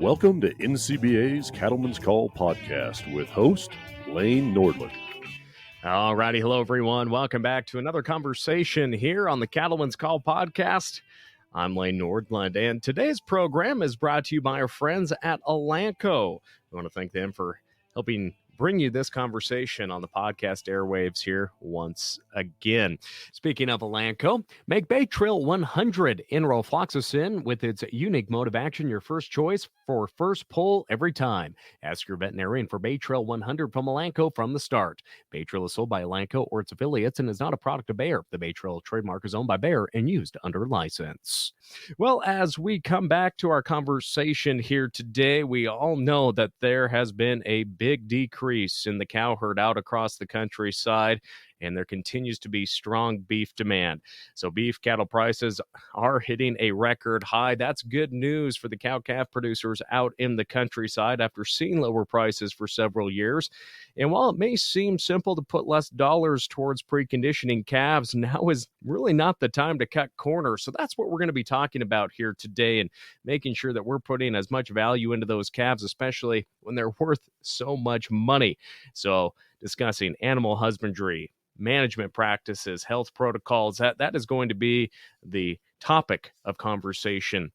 Welcome to NCBA's Cattleman's Call podcast with host Lane Nordland. All righty. Hello, everyone. Welcome back to another conversation here on the Cattleman's Call podcast. I'm Lane Nordland, and today's program is brought to you by our friends at Elanco. I want to thank them for helping bring you this conversation on the podcast airwaves here once again. Speaking of Elanco, make Bay Trail 100 enrofloxacin with its unique mode of action your first choice for first pull every time. Ask your veterinarian for Bay Trail 100 from Elanco from the start. Bay Trail is sold by Elanco or its affiliates and is not a product of Bayer. The Bay Trail trademark is owned by Bayer and used under license. Well, as we come back to our conversation here today, we all know that there has been a big decrease in the cow herd out across the countryside, and there continues to be strong beef demand. So beef cattle prices are hitting a record high. That's good news for the cow-calf producers out in the countryside after seeing lower prices for several years. And while it may seem simple to put less dollars towards preconditioning calves, now is really not the time to cut corners. So that's what we're going to be talking about here today, and making sure that we're putting as much value into those calves, especially when they're worth so much money. So discussing animal husbandry, management practices, health protocols, that is going to be the topic of conversation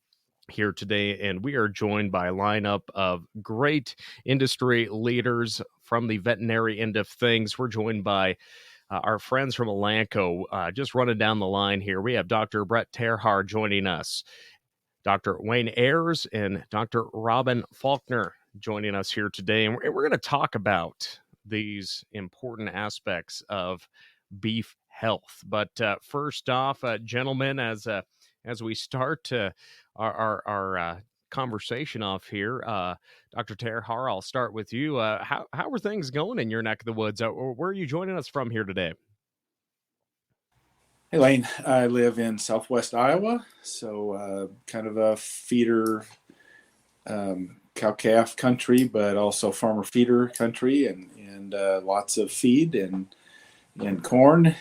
here today. And we are joined by a lineup of great industry leaders from the veterinary end of things. We're joined by our friends from Elanco. Just running down the line here, we have Dr. Brett Terhaar joining us, Dr. Wayne Ayers, and Dr. Robin Falkner joining us here today. And we're going to talk about these important aspects of beef health. But first off, gentlemen, as we start our conversation off here, Dr. Terhaar, I'll start with you. How are things going in your neck of the woods? Where are you joining us from here today? Hey, Lane. I live in southwest Iowa, so kind of a feeder cow-calf country, but also farmer feeder country, and lots of feed and corn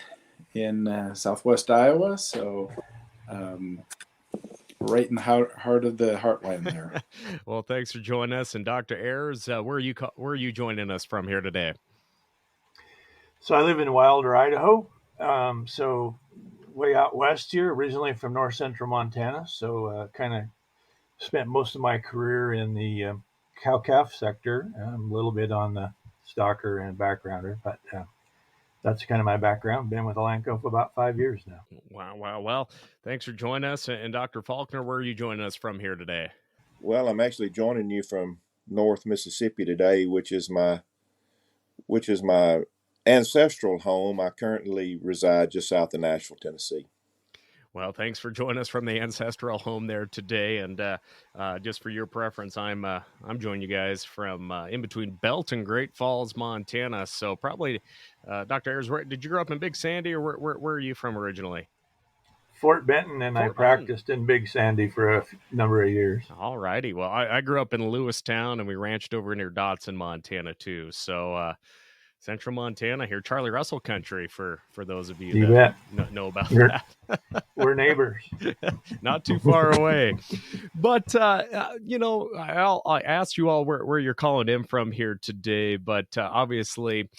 in southwest Iowa. So right in the heart of the heartland there. Well, thanks for joining us. And Dr. Ayers, where are you joining us from here today? So I live in Wilder, Idaho. So way out west here, originally from north central Montana. So kind of spent most of my career in the cow-calf sector, a little bit on the stocker and backgrounder, but that's kind of my background. Been with Elanco for about 5 years now. Wow. Well, thanks for joining us. And Dr. Falkner, where are you joining us from here today? Well, I'm actually joining you from North Mississippi today, which is my ancestral home. I currently reside just south of Nashville, Tennessee. Well, thanks for joining us from the ancestral home there today. And just for your preference, I'm joining you guys from in between Belt and Great Falls, Montana. So probably, Dr. Ayers, did you grow up in Big Sandy, or where are you from originally? Fort Benton, and I practiced in Big Sandy for a number of years. All righty. Well, I grew up in Lewistown, and we ranched over near Dotson, Montana, too. So Central Montana here, Charlie Russell country for those of you that know about that. We're neighbors. Not too far away. But, I'll ask you all where you're calling in from here today. But obviously,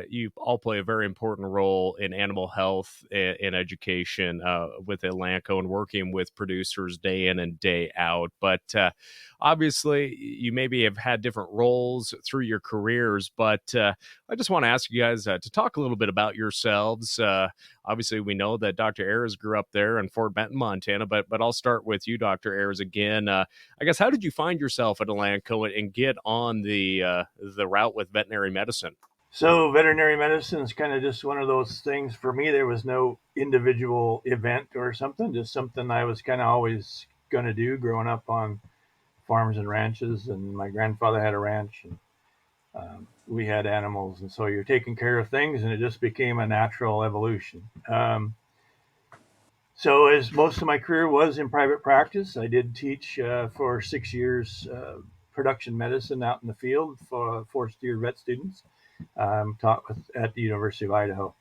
you all play a very important role in animal health and education with Elanco and working with producers day in and day out. But obviously, you maybe have had different roles through your careers. But I just want to ask you guys to talk a little bit about yourselves. Obviously, we know that Dr. Ayers grew up there in Fort Benton, Montana. But I'll start with you, Dr. Ayers, again. I guess, how did you find yourself at Elanco and get on the route with veterinary medicine? So veterinary medicine is kind of just one of those things for me. There was no individual event or something, just something I was kind of always going to do growing up on farms and ranches. And my grandfather had a ranch, and we had animals. And so you're taking care of things, and it just became a natural evolution. So as most of my career was in private practice, I did teach for 6 years production medicine out in the field for fourth-year vet students. Taught at the University of Idaho.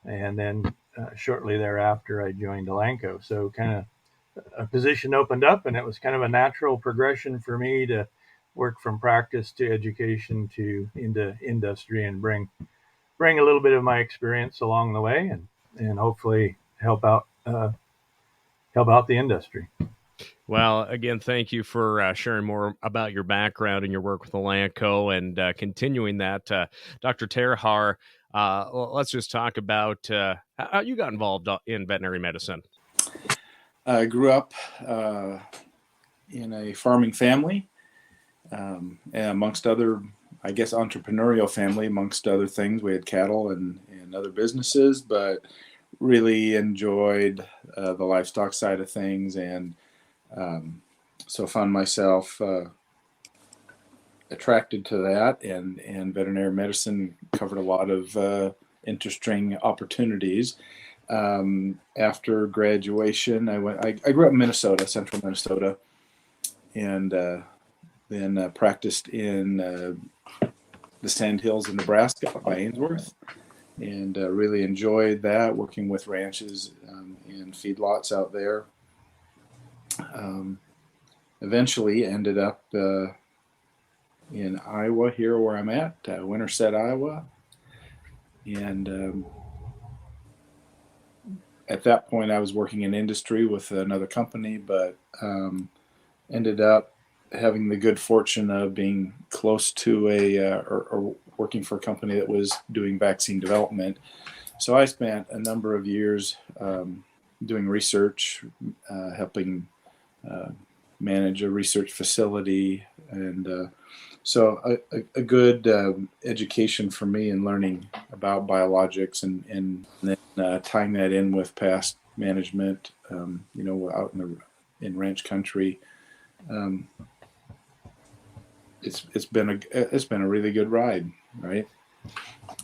And then shortly thereafter, I joined Elanco. So kind of a position opened up, and it was kind of a natural progression for me to work from practice to education to into industry and bring a little bit of my experience along the way, and hopefully help out the industry. Well, again, thank you for sharing more about your background and your work with Elanco and continuing that. Dr. Terhaar, let's just talk about how you got involved in veterinary medicine. I grew up in a farming family, and amongst other, I guess, entrepreneurial family, amongst other things. We had cattle and other businesses, but really enjoyed the livestock side of things, and so found myself attracted to that, and veterinary medicine covered a lot of interesting opportunities. After graduation, I grew up in Minnesota, central Minnesota, and then practiced in the Sandhills in Nebraska by Ainsworth, and really enjoyed that, working with ranches and feedlots out there. Eventually ended up in Iowa, here where I'm at, Winterset, Iowa. And at that point, I was working in industry with another company, but ended up having the good fortune of being close to or working for a company that was doing vaccine development. So I spent a number of years doing research, helping manage a research facility, and so a good education for me in learning about biologics, and then tying that in with past management, out in ranch country. It's been a really good ride, right?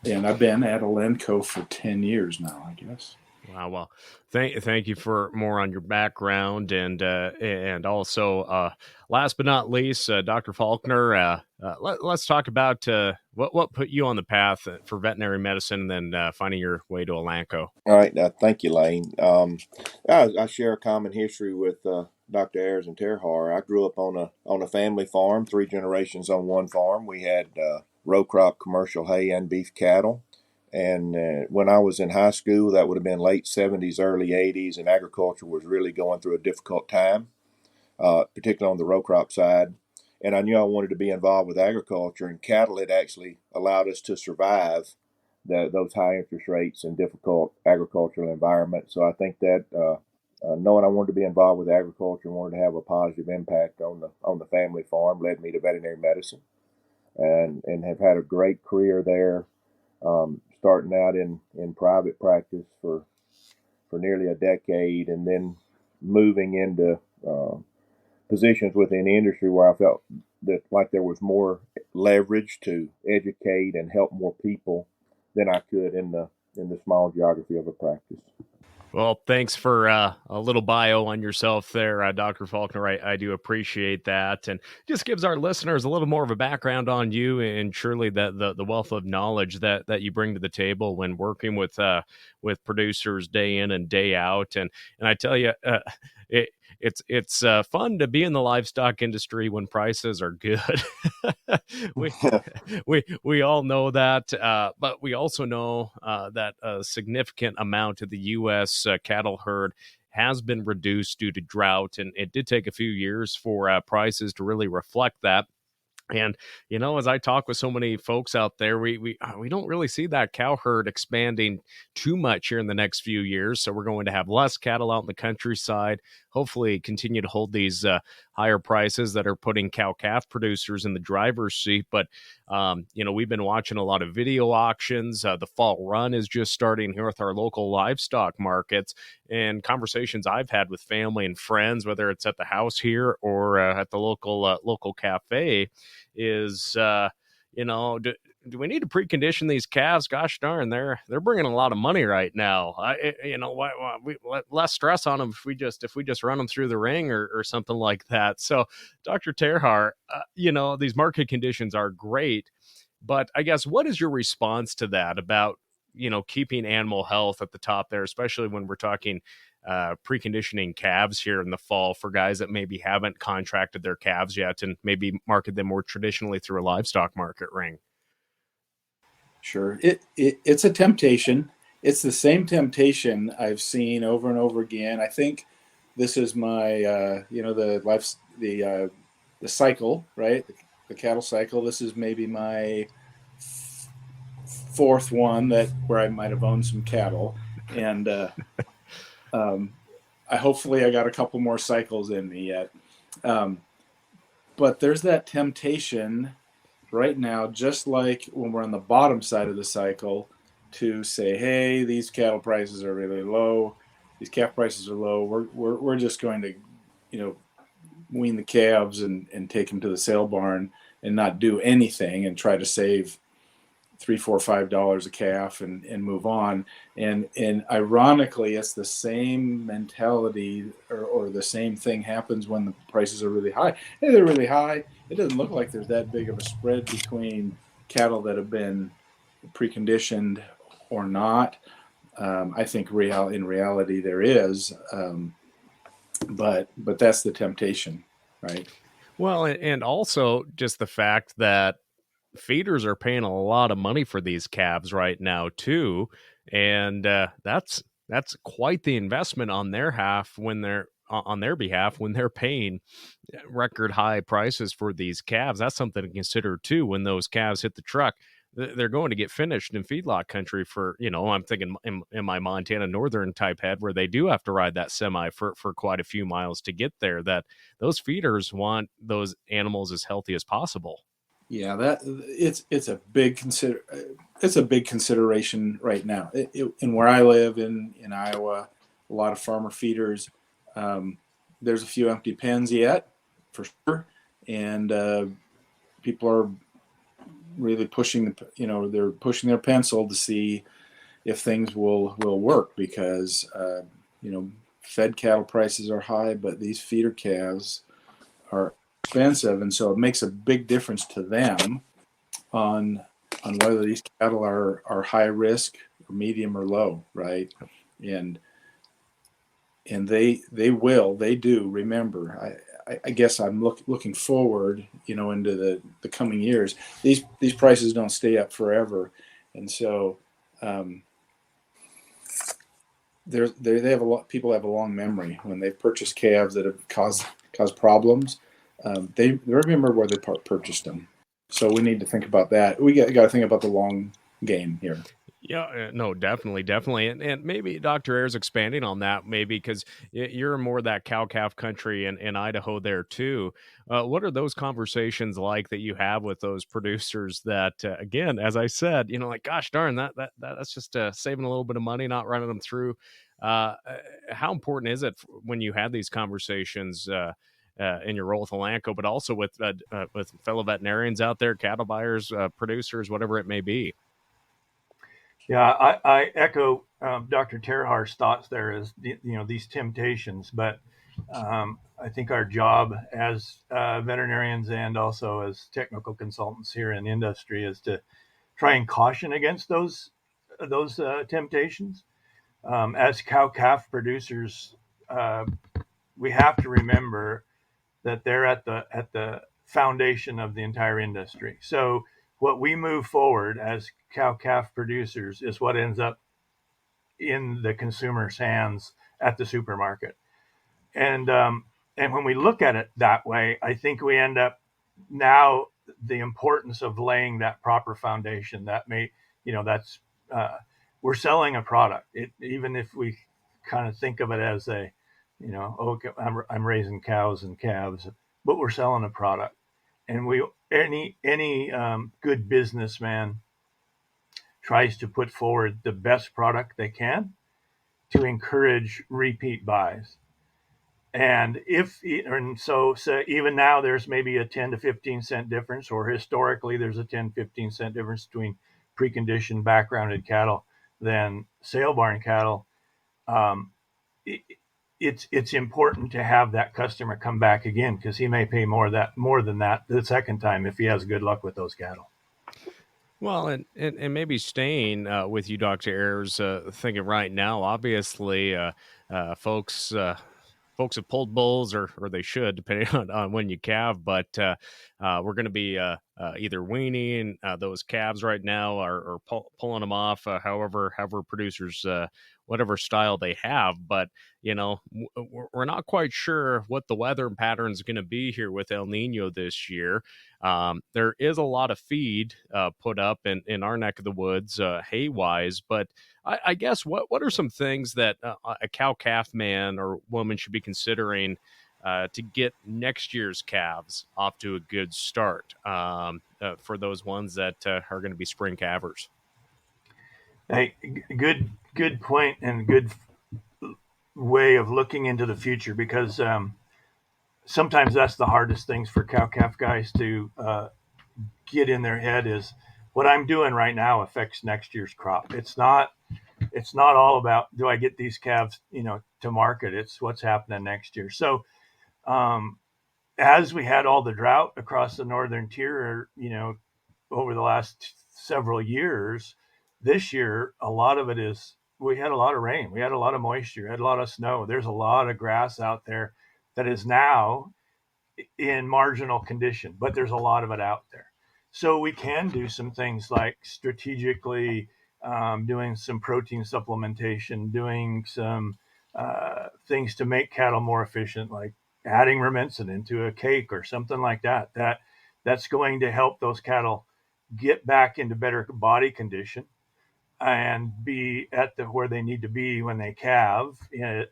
And I've been at Elanco for 10 years now, I guess. Wow. Well, thank you for more on your background, and also last but not least, Dr. Falkner. Let's talk about what put you on the path for veterinary medicine, and then finding your way to Elanco. All right. Thank you, Lane. I share a common history with Dr. Ayers and Terhaar. I grew up on a family farm, 3 generations on one farm. We had row crop commercial hay and beef cattle. And when I was in high school, that would have been late 70s, early 80s, and agriculture was really going through a difficult time, particularly on the row crop side. And I knew I wanted to be involved with agriculture, and cattle had actually allowed us to survive those high interest rates and difficult agricultural environment. So I think that knowing I wanted to be involved with agriculture and wanted to have a positive impact on the family farm led me to veterinary medicine, and have had a great career there. Starting out in private practice for nearly a decade, and then moving into positions within the industry where I felt that like there was more leverage to educate and help more people than I could in the small geography of a practice. Well, thanks for a little bio on yourself there, Dr. Falkner. I do appreciate that, and just gives our listeners a little more of a background on you, and surely the wealth of knowledge that you bring to the table when working with producers day in and day out. And I tell you, it's fun to be in the livestock industry when prices are good. we all know that, but we also know that a significant amount of the U.S. Cattle herd has been reduced due to drought, and it did take a few years for prices to really reflect that. And, as I talk with so many folks out there, we don't really see that cow herd expanding too much here in the next few years. So we're going to have less cattle out in the countryside, hopefully continue to hold these higher prices that are putting cow-calf producers in the driver's seat. But, we've been watching a lot of video auctions. The fall run is just starting here with our local livestock markets, and conversations I've had with family and friends, whether it's at the house here or at the local cafe, is, do we need to precondition these calves? Gosh darn, they're bringing a lot of money right now. Less stress on them if we just run them through the ring or something like that. So, Dr. Terhaar, these market conditions are great, but I guess what is your response to that about keeping animal health at the top there, especially when we're talking preconditioning calves here in the fall for guys that maybe haven't contracted their calves yet and maybe market them more traditionally through a livestock market ring? Sure. It's a temptation. It's the same temptation I've seen over and over again. I think this is my, the cycle, right? The cattle cycle. This is maybe my fourth one where I might have owned some cattle, and hopefully I got a couple more cycles in me yet. But there's that temptation right now, just like when we're on the bottom side of the cycle, to say, hey, these cattle prices are really low. These calf prices are low. We're just going to, wean the calves and take them to the sale barn and not do anything and try to save $3, $4, $5 a calf and move on. And ironically, it's the same mentality or the same thing happens when the prices are really high. Hey, they're really high. It doesn't look like there's that big of a spread between cattle that have been preconditioned or not. I think in reality there is, but that's the temptation, right? Well, and also just the fact that feeders are paying a lot of money for these calves right now too, and that's quite the investment on their behalf when they're paying record high prices for these calves. That's something to consider too. When those calves hit the truck, they're going to get finished in feedlot country for, I'm thinking in my Montana northern type head where they do have to ride that semi for quite a few miles to get there, that those feeders want those animals as healthy as possible. Yeah, that it's a big consideration right now. And where I live in Iowa, a lot of farmer feeders. There's a few empty pens yet, for sure, and people are really pushing they're pushing their pencil to see if things will work, because fed cattle prices are high, but these feeder calves are expensive, and so it makes a big difference to them on whether these cattle are high risk or medium or low, right? And they do remember. I guess I'm looking forward, into the coming years. These prices don't stay up forever, and so they have a lot. People have a long memory when they've purchased calves that have caused problems. They remember where they purchased them. So we need to think about that. We got to think about the long game here. Yeah, no, definitely. And maybe Dr. Ayers expanding on that, maybe because you're more that cow-calf country in Idaho there too. What are those conversations like that you have with those producers that, again, as I said, like, gosh darn, that's just saving a little bit of money, not running them through. How important is it when you have these conversations in your role with Elanco, but also with fellow veterinarians out there, cattle buyers, producers, whatever it may be? Yeah, I echo Dr. Terhaar's thoughts there as these temptations, but I think our job as veterinarians and also as technical consultants here in industry is to try and caution against those temptations. As cow-calf producers, we have to remember that they're at the foundation of the entire industry. So what we move forward as cow-calf producers is what ends up in the consumer's hands at the supermarket. And when we look at it that way, I think we end up now the importance of laying that proper foundation. That's we're selling a product. Even if we kind of think of it as okay, I'm raising cows and calves, but we're selling a product. And any good businessman tries to put forward the best product they can to encourage repeat buys. And so even now there's maybe a 10 to 15 cent difference, or historically there's a 10, 15 cent difference between preconditioned backgrounded cattle than sale barn cattle. It's important to have that customer come back again, because he may pay more than that the second time if he has good luck with those cattle. Well, and maybe staying with you, Dr. Ayers, thinking right now, obviously, folks have pulled bulls, or they should, depending on when you calve. But we're going to be either weaning those calves right now, or pulling them off, however producers, whatever style they have. But we're not quite sure what the weather pattern is going to be here with El Nino this year. There is a lot of feed put up in our neck of the woods, hay wise, but I guess what are some things that a cow-calf man or woman should be considering to get next year's calves off to a good start for those ones that are going to be spring calvers? Hey, good point, and good way of looking into the future, because sometimes that's the hardest things for cow-calf guys to get in their head is what I'm doing right now affects next year's crop. It's not all about, do I get these calves, to market? It's what's happening next year. So, as we had all the drought across the northern tier, over the last several years, this year, a lot of it is, we had a lot of rain, we had a lot of moisture, had a lot of snow. There's a lot of grass out there that is now in marginal condition, but there's a lot of it out there. So we can do some things like strategically doing some protein supplementation, doing some things to make cattle more efficient, like adding rumensin into a cake or something like that. That's going to help those cattle get back into better body condition and be at where they need to be when they calve,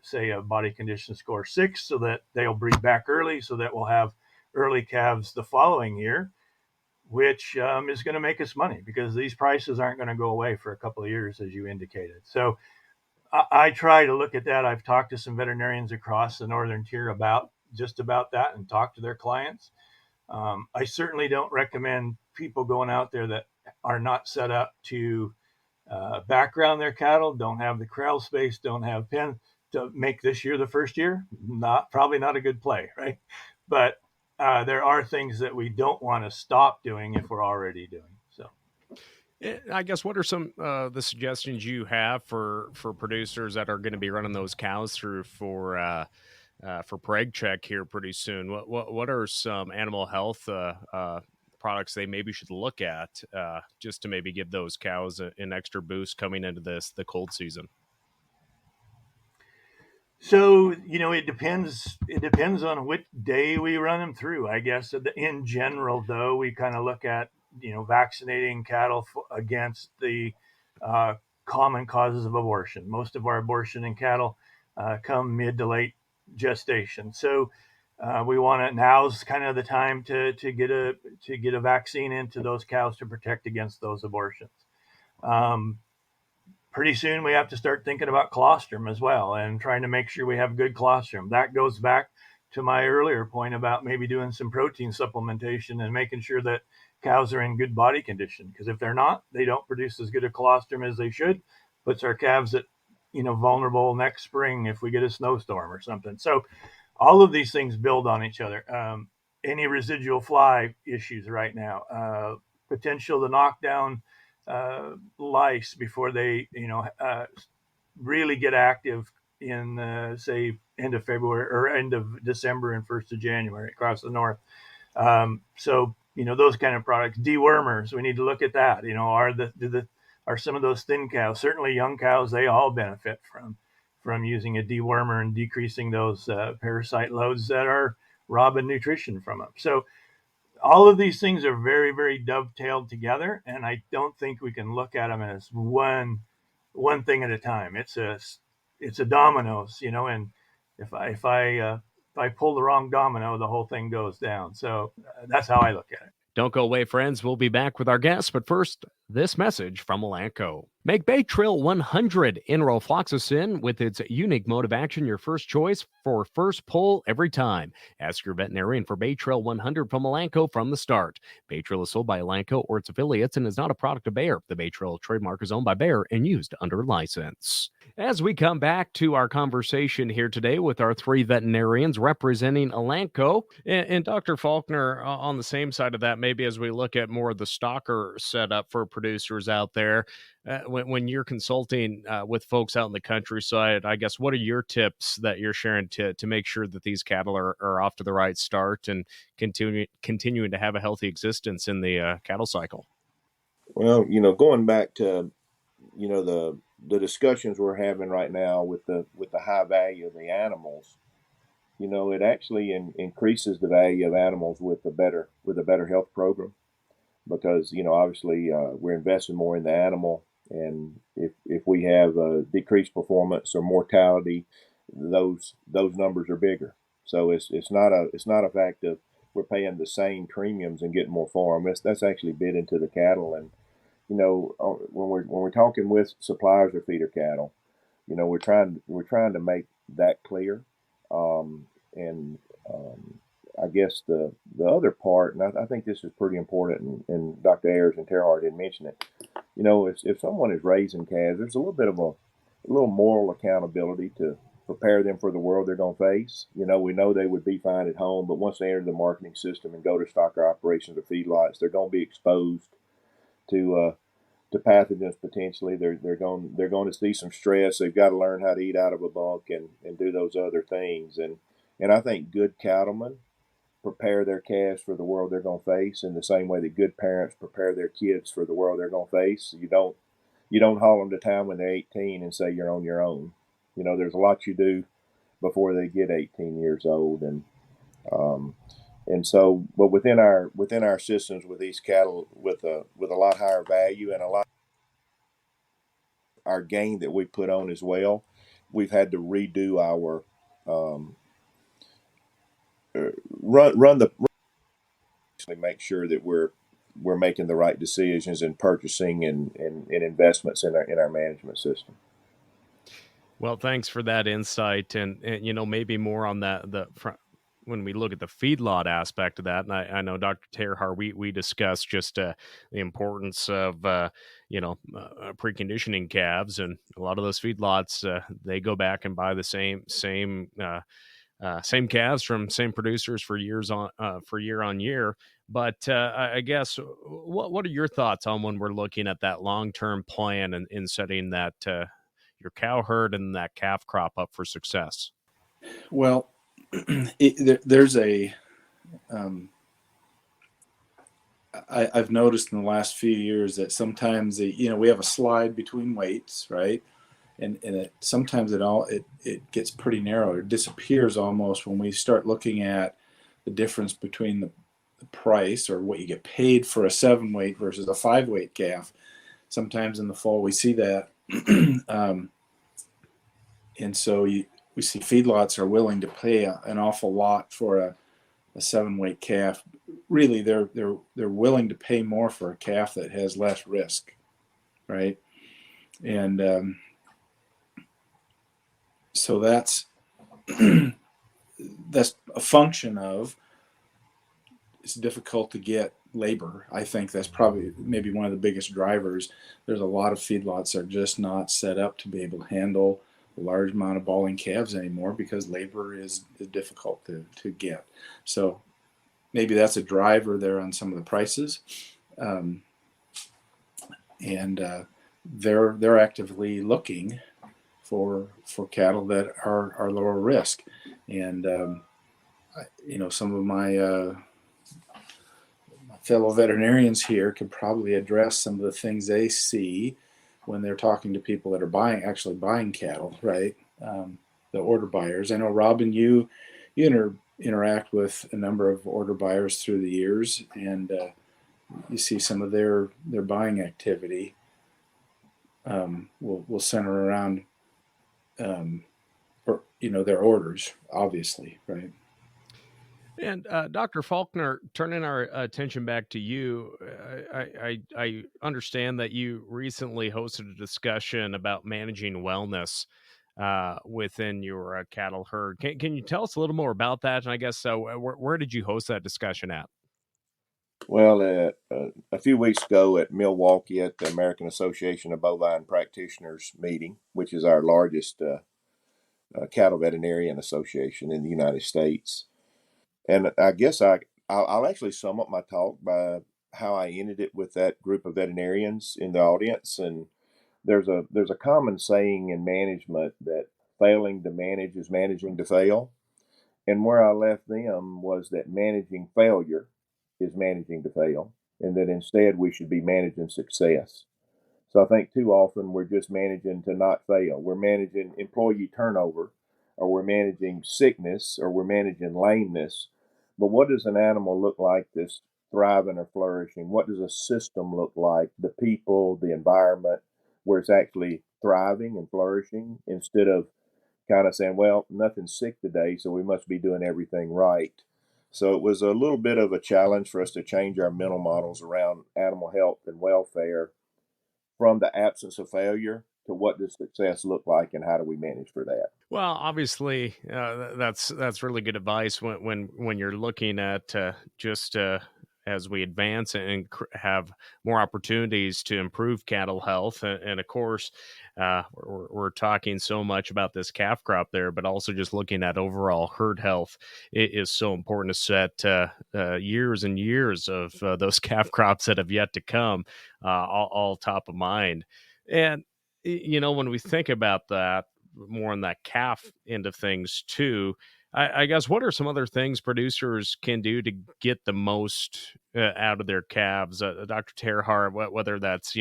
say a body condition score 6, so that they'll breed back early, so that we'll have early calves the following year, which is going to make us money, because these prices aren't going to go away for a couple of years, as you indicated. So I try to look at that. I've talked to some veterinarians across the northern tier about that, and talked to their clients. I certainly don't recommend people going out there that are not set up to background their cattle, don't have the corral space, don't have pen, to make this year the first year. Probably not a good play, right? But there are things that we don't want to stop doing if we're already doing. So, I guess, what are some the suggestions you have for producers that are going to be running those cows through for preg check here pretty soon? What are some animal health products they maybe should look at just to maybe give those cows an extra boost coming into the cold season? So, it depends. It depends on which day we run them through, I guess. In general, though, we kind of look at, vaccinating cattle against the common causes of abortion. Most of our abortion in cattle come mid to late gestation. So we want to, now's kind of the time to get a vaccine into those cows to protect against those abortions. Pretty soon we have to start thinking about colostrum as well, and trying to make sure we have good colostrum. That goes back to my earlier point about maybe doing some protein supplementation and making sure that cows are in good body condition, because if they're not, they don't produce as good a colostrum as they should. Puts our calves at vulnerable next spring if we get a snowstorm or something. So all of these things build on each other. Any residual fly issues right now, potential to knock down lice before they really get active in say end of February or end of December and 1st of January across the north. So those kind of products. Dewormers, we need to look at that. Are some of those thin cows, certainly young cows, they all benefit from using a dewormer and decreasing those parasite loads that are robbing nutrition from them. So all of these things are very, very dovetailed together, and I don't think we can look at them as one thing at a time. It's a dominoes, and if I pull the wrong domino, the whole thing goes down. So that's how I look at it. Don't go away, friends. We'll be back with our guests, but first, this message from Elanco. Make Bay Trail 100 enrofloxacin with its unique mode of action your first choice for first pull every time. Ask your veterinarian for Bay Trail 100 from Elanco from the start. Bay Trail is sold by Elanco or its affiliates and is not a product of Bayer. The Bay Trail trademark is owned by Bayer and used under license. As we come back to our conversation here today with our three veterinarians representing Elanco, and Dr. Falkner on the same side of that, maybe as we look at more of the stocker setup for producers out there. When you're consulting with folks out in the countryside, I guess, what are your tips that you're sharing to make sure that these cattle are off to the right start and continuing to have a healthy existence in the cattle cycle? Well, going back to the discussions we're having right now with the high value of the animals, it actually increases the value of animals with a better health program, because obviously we're investing more in the animal, and if we have decreased performance or mortality, those numbers are bigger. So it's not a fact of we're paying the same premiums and getting more farm. That's actually bid into the cattle. And when we're talking with suppliers of feeder cattle, we're trying to make that clear. And I guess the other part, and I think this is pretty important, and Dr. Ayers and Terhaar didn't mention it. If someone is raising calves, there's a little bit of a little moral accountability to prepare them for the world they're going to face. We know they would be fine at home, but once they enter the marketing system and go to stocker operations or feedlots, they're going to be exposed to pathogens potentially. They're going to see some stress. They've got to learn how to eat out of a bunk and do those other things. And I think good cattlemen prepare their calves for the world they're going to face in the same way that good parents prepare their kids for the world they're going to face. You don't haul them to town when they're 18 and say you're on your own. There's a lot you do before they get 18 years old, and so, but within our systems with these cattle with a lot higher value and a lot our gain that we put on as well, we've had to redo our run the make sure that we're making the right decisions in purchasing and investments in our management system. Well, thanks for that insight, and maybe more on the front when we look at the feedlot aspect of that. And I know Dr. Terhaar, we discussed just the importance of preconditioning calves, and a lot of those feedlots they go back and buy the same calves from same producers for year on year. But I guess what are your thoughts on when we're looking at that long-term plan and in setting that your cow herd and that calf crop up for success? Well, there's a I've noticed in the last few years that sometimes we have a slide between weights, right? And sometimes it gets pretty narrow. It disappears almost when we start looking at the difference between the price or what you get paid for a 7-weight versus a 5-weight calf. Sometimes in the fall we see that, and so we see feedlots are willing to pay an awful lot for a 7-weight calf. Really, they're willing to pay more for a calf that has less risk, right? And so that's a function of it's difficult to get labor. I think that's probably maybe one of the biggest drivers. There's a lot of feedlots that are just not set up to be able to handle a large amount of balling calves anymore because labor is difficult to get. So maybe that's a driver there on some of the prices. And they're actively looking for cattle that are lower risk. And some of my fellow veterinarians here could probably address some of the things they see when they're talking to people that are actually buying cattle, right? The order buyers. I know, Robin, you interact with a number of order buyers through the years, and you see some of their buying activity will center around their orders, obviously, right? And Dr. Falkner, turning our attention back to you, I understand that you recently hosted a discussion about managing wellness within your cattle herd. Can you tell us a little more about that? And I guess where did you host that discussion at? Well, a few weeks ago at Milwaukee at the American Association of Bovine Practitioners meeting, which is our largest cattle veterinarian association in the United States. And I guess I'll actually sum up my talk by how I ended it with that group of veterinarians in the audience. And there's a common saying in management that failing to manage is managing to fail. And where I left them was that managing failure is managing to fail, and that instead we should be managing success. So I think too often we're just managing to not fail. We're managing employee turnover, or we're managing sickness, or we're managing lameness. But what does an animal look like that's thriving or flourishing? What does a system look like? The people, the environment, where it's actually thriving and flourishing, instead of kind of saying, well, nothing's sick today, so we must be doing everything right. So it was a little bit of a challenge for us to change our mental models around animal health and welfare, from the absence of failure to what does success look like and how do we manage for that. Well, obviously, that's really good advice when you're looking at just as we advance and have more opportunities to improve cattle health, and of course, we're talking so much about this calf crop there, but also just looking at overall herd health. It is so important to set years and years of those calf crops that have yet to come, all top of mind. And when we think about that, more on that calf end of things too, I guess, what are some other things producers can do to get the most out of their calves, Dr. Terhaar, whether that's,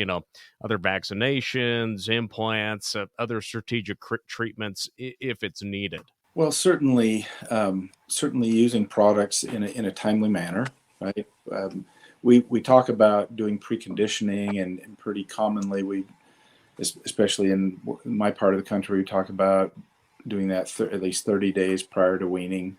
other vaccinations, implants, other strategic treatments, if it's needed? Well, certainly using products in a timely manner, right? We talk about doing preconditioning, and pretty commonly especially in my part of the country, we talk about doing that at least 30 days prior to weaning.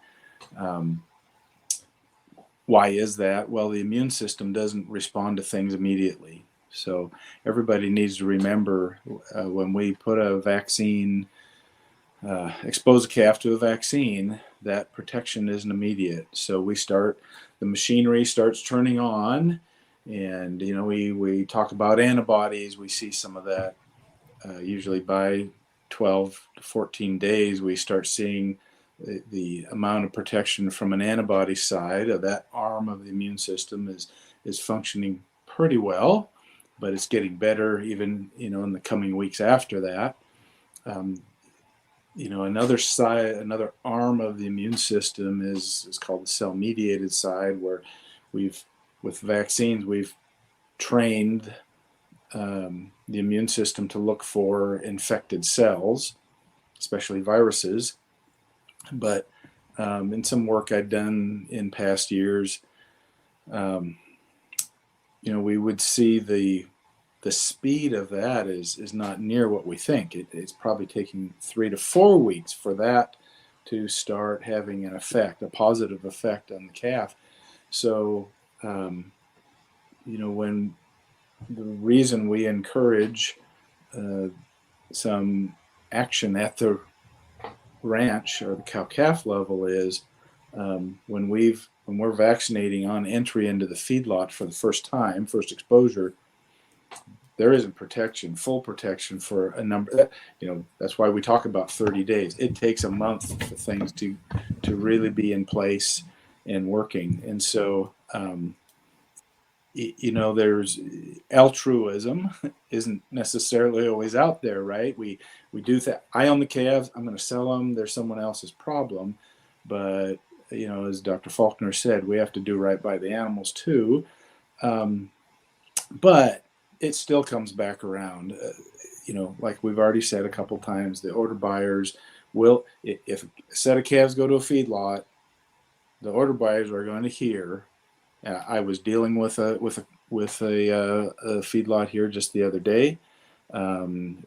Why is that? Well, the immune system doesn't respond to things immediately. So everybody needs to remember, when we put a vaccine, expose a calf to a vaccine, that protection isn't immediate. So the machinery starts turning on, and we talk about antibodies. We see some of that. Usually by 12 to 14 days, we start seeing the amount of protection from an antibody side of that arm of the immune system is functioning pretty well, but it's getting better even in the coming weeks after that. Another arm of the immune system is called the cell-mediated side, where with vaccines, we've trained the immune system to look for infected cells, especially viruses. But in some work I'd done in past years, we would see the speed of that is not near what we think. It's probably taking 3 to 4 weeks for that to start having an effect, a positive effect on the calf. So, when the reason we encourage some action at the ranch or the cow-calf level is, when we're vaccinating on entry into the feedlot for the first exposure, there isn't full protection for a number. That's why we talk about 30 days. It takes a month for things to really be in place and working. And so, there's altruism isn't necessarily always out there, right? We do that. I own the calves. I'm going to sell them. They're someone else's problem. But, as Dr. Falkner said, we have to do right by the animals too. But it still comes back around. Like we've already said a couple times, the order buyers will, if a set of calves go to a feedlot, the order buyers are going to hear. I was dealing with a feedlot here just the other day.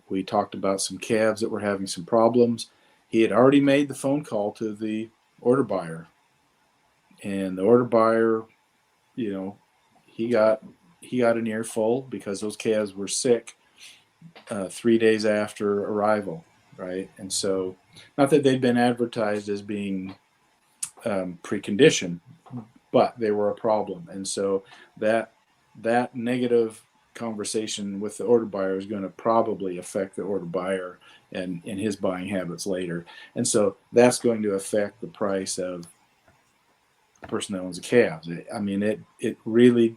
We talked about some calves that were having some problems. He had already made the phone call to the order buyer, and the order buyer, he got an earful because those calves were sick 3 days after arrival, right? And so, not that they'd been advertised as being preconditioned, but they were a problem. And so that negative conversation with the order buyer is going to probably affect the order buyer and his buying habits later. And so that's going to affect the price of the person that owns the calves. I mean, it really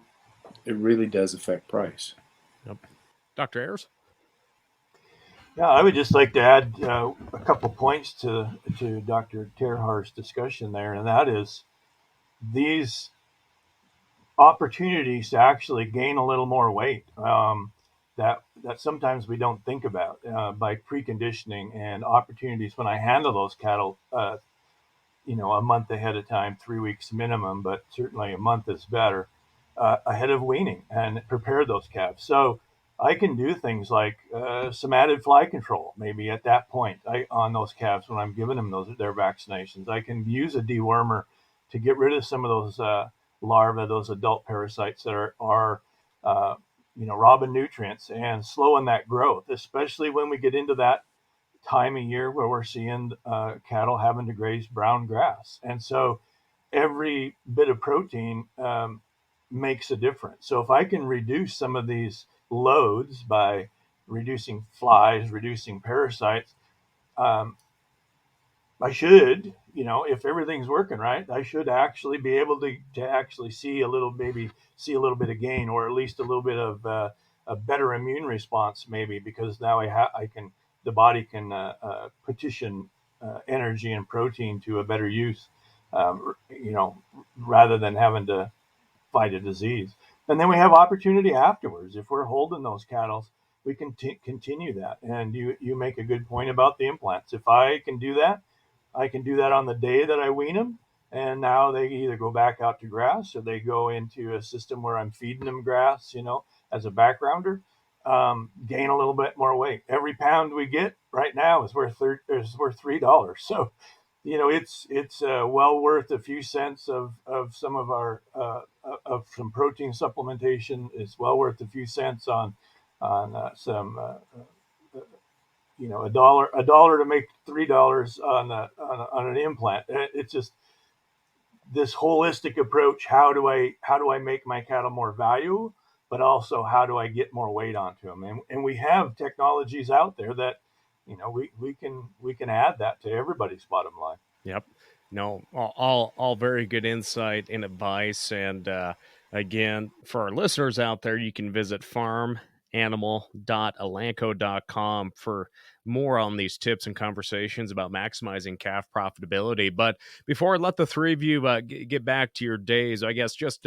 it really does affect price. Yep. Dr. Ayers? Yeah, I would just like to add a couple points to Dr. Terhaar's discussion there, and that is these opportunities to actually gain a little more weight that sometimes we don't think about by preconditioning and opportunities when I handle those cattle. A month ahead of time, 3 weeks minimum, but certainly a month is better, ahead of weaning and prepare those calves. So I can do things like some added fly control, maybe at that point on those calves when I'm giving them their vaccinations. I can use a dewormer to get rid of some of those larvae, those adult parasites that are robbing nutrients and slowing that growth, especially when we get into that time of year where we're seeing cattle having to graze brown grass. And so every bit of protein makes a difference. So if I can reduce some of these loads by reducing flies, reducing parasites, um, I should, if everything's working right, I should actually be able to actually see a little bit of gain, or at least a little bit of a better immune response, maybe, because now the body can petition energy and protein to a better use, rather than having to fight a disease. And then we have opportunity afterwards. If we're holding those cattle, we can continue that. And you make a good point about the implants. If I can do that, I can do that on the day that I wean them. And now they either go back out to grass or they go into a system where I'm feeding them grass, as a backgrounder, gain a little bit more weight. Every pound we get right now is worth $3. So, it's well worth a few cents of some of our of some protein supplementation. It's well worth a few cents on some a dollar to make $3 on an implant. It's just this holistic approach. How do I make my cattle more valuable, but also how do I get more weight onto them? And we have technologies out there that we can add that to everybody's bottom line. Yep. No, all very good insight and advice. And again, for our listeners out there, you can visit farmanimal.elanco.com for more on these tips and conversations about maximizing calf profitability. But before I let the three of you get back to your days, I guess just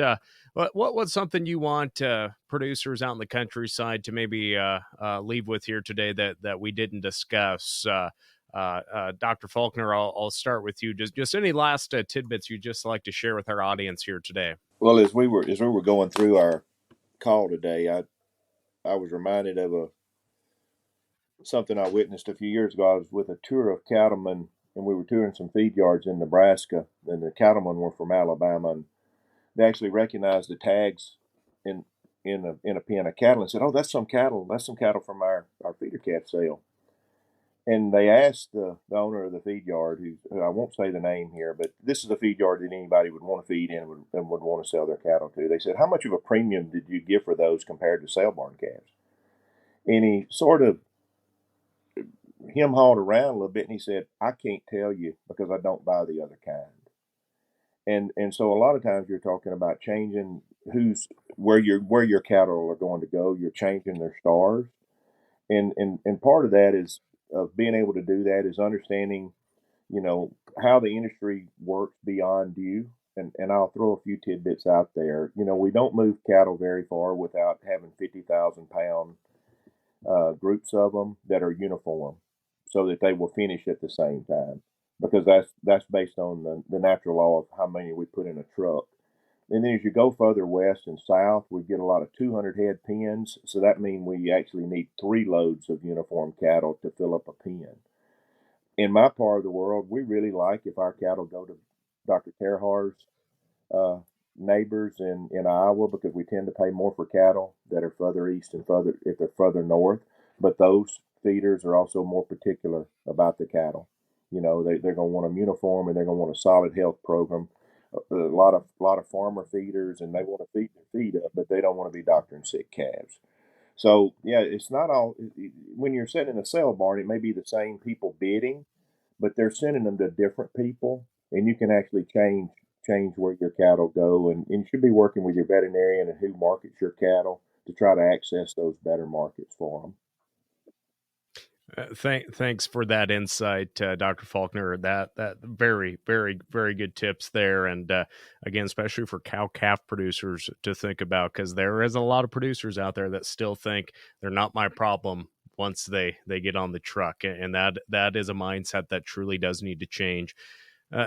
what's something you want producers out in the countryside to maybe leave with here today that we didn't discuss? Dr. Falkner, I'll start with you. Just any last tidbits you'd just like to share with our audience here today. Well, as we were going through our call today, I was reminded of something I witnessed a few years ago. I was with a tour of cattlemen, and we were touring some feed yards in Nebraska, and the cattlemen were from Alabama, and they actually recognized the tags in a pen of cattle and said, "Oh, that's some cattle from our feeder calf sale." And they asked the owner of the feed yard, who I won't say the name here, but this is a feed yard that anybody would want to feed in and would want to sell their cattle to. They said, "How much of a premium did you give for those compared to sale barn calves?" And he sort of him-hawed around a little bit, and he said, "I can't tell you because I don't buy the other kind." And so a lot of times you're talking about changing where your cattle are going to go. You're changing their stars. And part of that is of being able to do that is understanding, how the industry works beyond you. And I'll throw a few tidbits out there. We don't move cattle very far without having 50,000-pound groups of them that are uniform, so that they will finish at the same time, because that's based on the natural law of how many we put in a truck. And then as you go further west and south, we get a lot of 200 head pens. So that means we actually need 3 loads of uniform cattle to fill up a pen. In my part of the world, we really like if our cattle go to Dr. Terhaar's neighbors in Iowa, because we tend to pay more for cattle that are further east and if they're further north. But those feeders are also more particular about the cattle. They're going to want them uniform, and they're going to want a solid health program. A lot of farmer feeders, and they want to feed their feed up, but they don't want to be doctoring sick calves. So yeah, it's not all. When you're sitting in a sale barn, it may be the same people bidding, but they're sending them to different people, and you can actually change change where your cattle go, and you should be working with your veterinarian and who markets your cattle to try to access those better markets for them. Thanks for that insight, Dr. Falkner. That very, very, very good tips there, and again, especially for cow calf producers to think about, because there is a lot of producers out there that still think they're not my problem once they get on the truck, and that is a mindset that truly does need to change.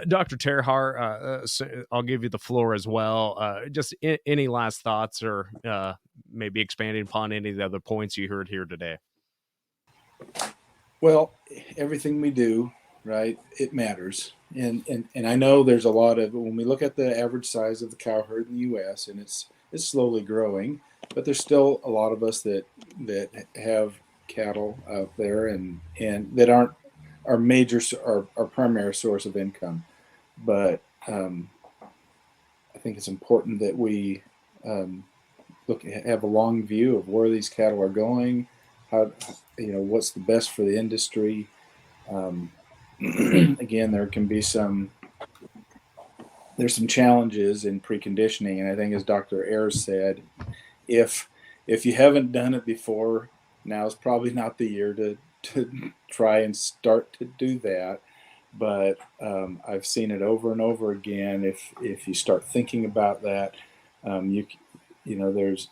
Dr. Terhaar, so I'll give you the floor as well. Just any last thoughts, or maybe expanding upon any of the other points you heard here today. Well, everything we do, right, it matters. And I know there's a lot of, when we look at the average size of the cow herd in the U.S., and it's slowly growing, but there's still a lot of us that have cattle out there and that aren't our major, our primary source of income. But I think it's important that we have a long view of where these cattle are going, how, what's the best for the industry. Again, there's some challenges in preconditioning, and I think, as Dr. Ayers said, if you haven't done it before, now is probably not the year to try and start to do that. But I've seen it over and over again. If you start thinking about that, there's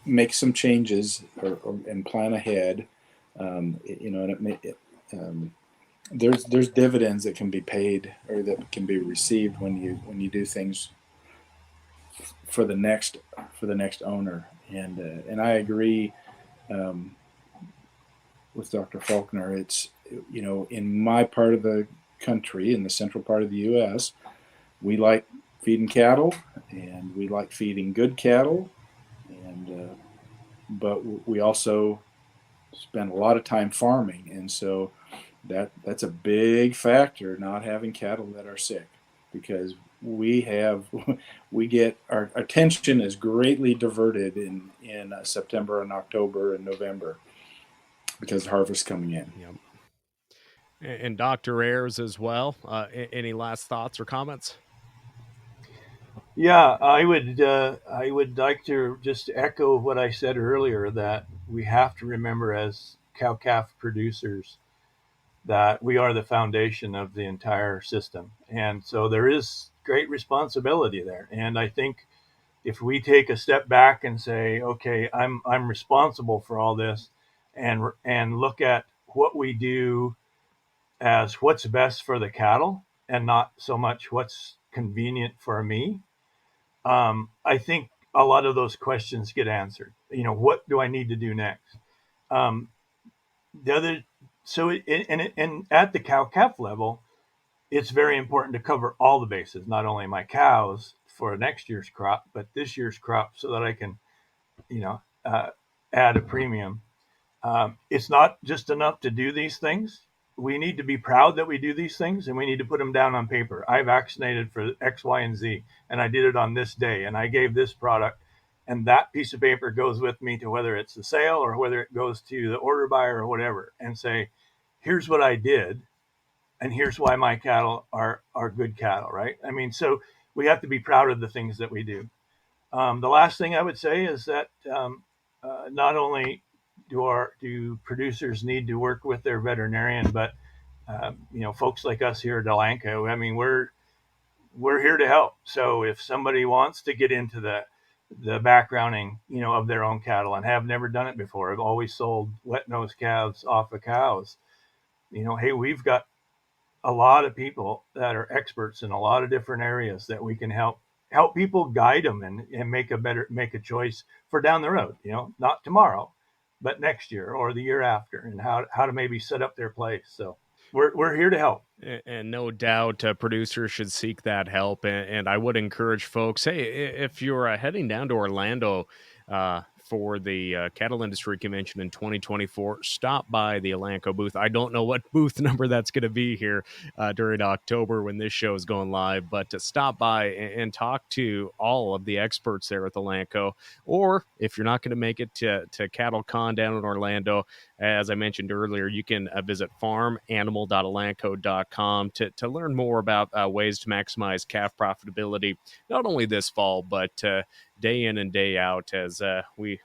make some changes and plan ahead. There's dividends that can be paid or that can be received when you do things for the next owner. And I agree with Dr. Falkner. It's, in my part of the country, in the central part of the U.S., we like feeding cattle, and we like feeding good cattle, but we also spend a lot of time farming, and so that's a big factor, not having cattle that are sick, because we get our attention is greatly diverted in September and October and November because harvest coming in. Yep. And Dr. Ayers as well. Any last thoughts or comments? Yeah, I would like to just echo what I said earlier, that we have to remember as cow calf producers that we are the foundation of the entire system. And so there is great responsibility there. And I think if we take a step back and say, okay, I'm responsible for all this, and look at what we do as what's best for the cattle and not so much what's convenient for me, I think a lot of those questions get answered. What do I need to do next? The other, so and at the cow calf level, it's very important to cover all the bases, not only my cows for next year's crop, but this year's crop, so that I can, add a premium. It's not just enough to do these things. We need to be proud that we do these things, and we need to put them down on paper. I vaccinated for X, Y, and Z, and I did it on this day, and I gave this product, and that piece of paper goes with me to whether it's the sale or whether it goes to the order buyer or whatever, and say, here's what I did, and here's why my cattle are good cattle, right? I mean, so we have to be proud of the things that we do. The last thing I would say is that not only do producers need to work with their veterinarian, but folks like us here at Elanco, I mean, we're here to help. So if somebody wants to get into the backgrounding, of their own cattle and have never done it before, have always sold wet nose calves off of cows, hey, we've got a lot of people that are experts in a lot of different areas that we can help people, guide them, and make a choice for down the road, not tomorrow, but next year or the year after, and how to maybe set up their place. So we're here to help. And no doubt producers should seek that help. And I would encourage folks, hey, if you're heading down to Orlando for the Cattle Industry Convention in 2024, stop by the Elanco booth. I don't know what booth number that's going to be here during October when this show is going live, but to stop by and talk to all of the experts there at Elanco. Or if you're not going to make it to CattleCon down in Orlando, as I mentioned earlier, you can visit farmanimal.elanco.com to learn more about ways to maximize calf profitability, not only this fall, but day in and day out as we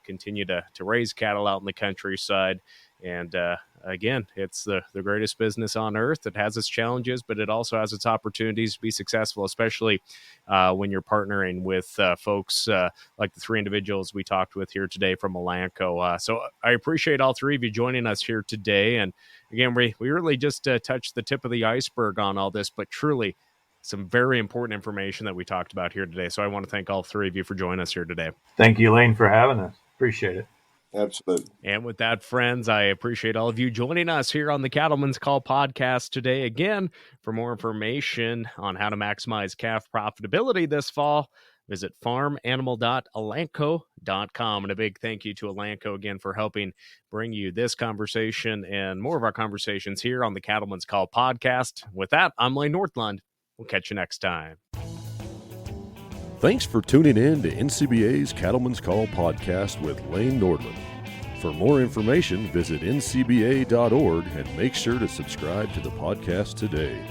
continue to raise cattle out in the countryside. And again, it's the greatest business on earth. It has its challenges, but it also has its opportunities to be successful, especially when you're partnering with folks like the three individuals we talked with here today from Elanco. So I appreciate all three of you joining us here today. And again, we really just touched the tip of the iceberg on all this, but truly some very important information that we talked about here today. So I want to thank all three of you for joining us here today. Thank you, Lane, for having us. Appreciate it. Absolutely. And with that, friends, I appreciate all of you joining us here on the Cattleman's Call podcast today. Again, for more information on how to maximize calf profitability this fall, visit farmanimal.elanco.com. And a big thank you to Elanco again for helping bring you this conversation and more of our conversations here on the Cattleman's Call podcast. With that, I'm Lane Northland. We'll catch you next time. Thanks for tuning in to NCBA's Cattleman's Call podcast with Lane Nordland. For more information, visit ncba.org and make sure to subscribe to the podcast today.